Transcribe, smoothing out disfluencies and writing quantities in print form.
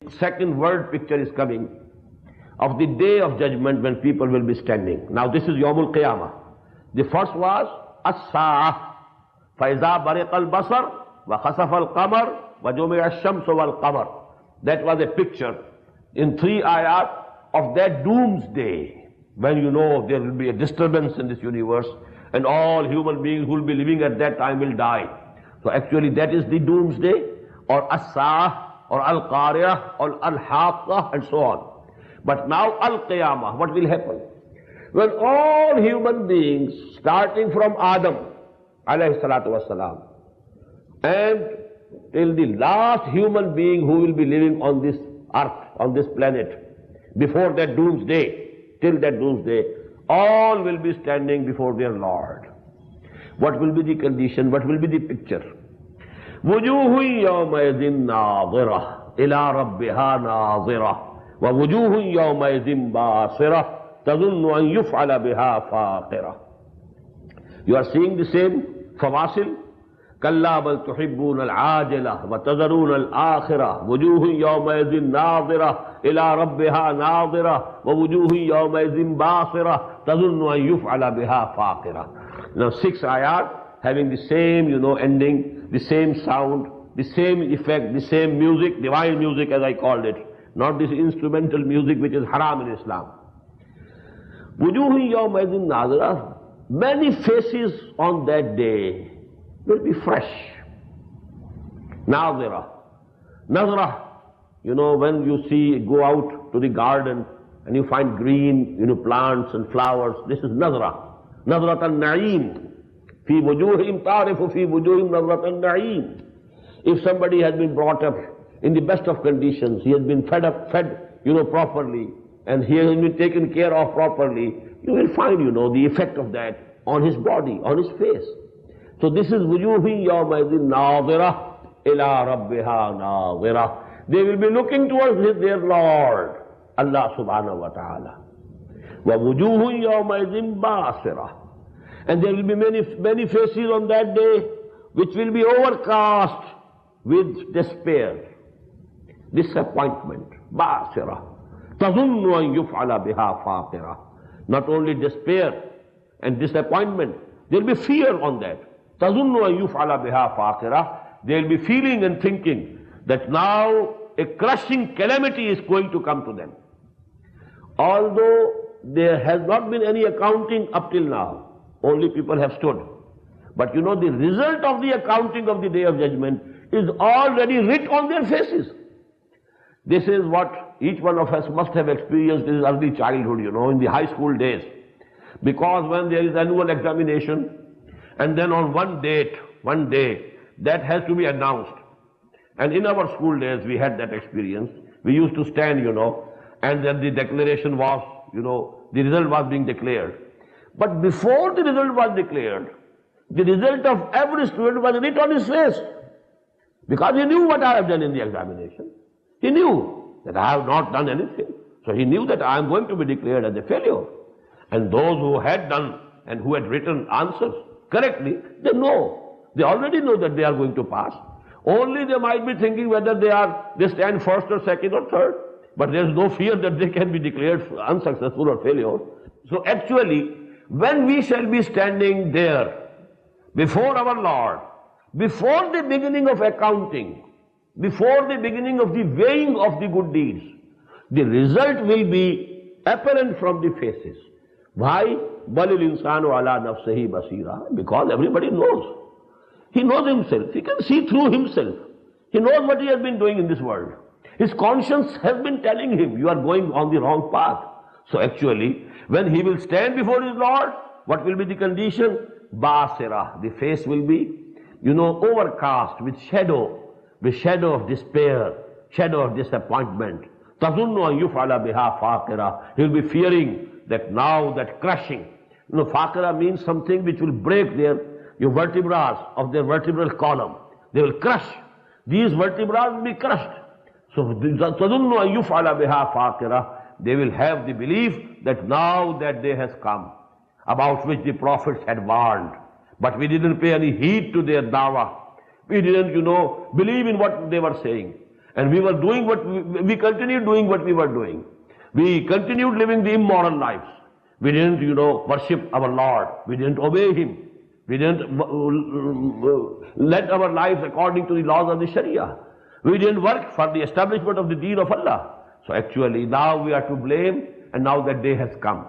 Second word picture is coming of the day of judgment when people will be standing. Now this is Yawmul Qiyamah. The first was as-sa'ah. فَإِذَا بَرِقَ الْبَصَرُ وَخَسَفَ الْقَمَرُ وَجُمِعَ الشَّمْسُ وَالْقَمَرُ. That was a picture in 3 ayat of that doomsday, when you know there will be a disturbance in this universe and all human beings who will be living at that time will die. So actually that is the doomsday, or as-sa'ah, or al-qari'ah, or al-haqqah, and so on. But now al-qiyamah, what will happen? When all human beings, starting from Adam, alayhi salatu wassalam, and till the last human being who will be living on this earth, on this planet, before that doomsday, till that doomsday, all will be standing before their Lord. What will be the condition? What will be the picture? وُجُوهٌ يَوْمَئِذٍ نَاظِرَةٌ إِلَىٰ رَبِّهَا نَاظِرَةٌ وَوُجُوهٌ يَوْمَئِذٍ بَاسِرَةٌ تَظُنُّ أَن يُفْعَلَ بِهَا فَاقِرَةٌ. You are seeing the same fawasil? كَلَّا بَلْ تُحِبُّونَ الْعَاجِلَةَ وَتَذَرُونَ الْآخِرَةَ وُجُوهٌ يَوْمَئِذٍ نَاظِرَةٌ إِلَىٰ رَبِّهَا نَاظِرَةٌ وَوُجُوهٌ يَوْمَئِذٍ بَاسِرَةٌ تَظُنُّ أَن يُفْعَلَ بِهَا فَاقِرَةٌ. Now 6 ayat having the same, ending, the same sound, the same effect, the same music, divine music as I called it, not this instrumental music which is haram in Islam. وُجُوهٌ يَوْمَئِذٍ نَاظِرَةٌ. Many faces on that day will be fresh. Nazira. Nazra. When you go out to the garden and you find green, plants and flowers, this is nazra. Nazrat al-na'im. Fi wujuhim tarifu fi wujuhim nazrat al-na'im. If somebody has been brought up in the best of conditions, he has been fed properly, and he has been taken care of properly, you will find, the effect of that on his body, on his face. So this is wujuhi yawmaidin nazira ila rabbiha nazira. They will be looking towards their Lord, Allah subhanahu wa ta'ala. Wa wujuhu yawmaidin basira. And there will be many faces on that day which will be overcast with despair, disappointment, basira. Tazunnu an yuf'ala biha faqira. Not only despair and disappointment, there will be fear on that. Tazunnu an yuf'ala biha faqira. They will be feeling and thinking that now a crushing calamity is going to come to them. Although there has not been any accounting up till now, only people have stood. But the result of the accounting of the day of judgment is already writ on their faces. This is what each one of us must have experienced in his early childhood, in the high school days. Because when there is annual examination, and then on one day, that has to be announced. And in our school days, we had that experience. We used to stand, and then the declaration was, the result was being declared. But before the result was declared, the result of every student was written on his face. Because he knew what I have done in the examination. He knew that I have not done anything. So he knew that I am going to be declared as a failure. And those who had done and who had written answers correctly, they know. They already know that they are going to pass. Only they might be thinking whether they stand first or second or third. But there is no fear that they can be declared unsuccessful or failure. So actually, when we shall be standing there before our Lord, before the beginning of accounting, before the beginning of the weighing of the good deeds, the result will be apparent from the faces. Why? Balil insanu ala nafsihi basira. Because everybody knows. He knows himself. He can see through himself. He knows what he has been doing in this world. His conscience has been telling him, you are going on the wrong path. So actually, when he will stand before his Lord, what will be the condition? Basira. The face will be, overcast with shadow of despair, shadow of disappointment. Tazunnu an yuf'ala biha faqira. He will be fearing that now that crushing. Faqira means something which will break your vertebrae of their vertebral column. They will crush. These vertebrae will be crushed. So, tazunnu an yuf'ala biha faqira. They will have the belief that now that day has come, about which the prophets had warned. But we didn't pay any heed to their dawah. We didn't, believe in what they were saying. And we were doing we continued doing what we were doing. We continued living the immoral lives. We didn't, worship our Lord. We didn't obey Him. We didn't let our lives according to the laws of the Sharia. We didn't work for the establishment of the deen of Allah. So actually now we are to blame, and now that day has come.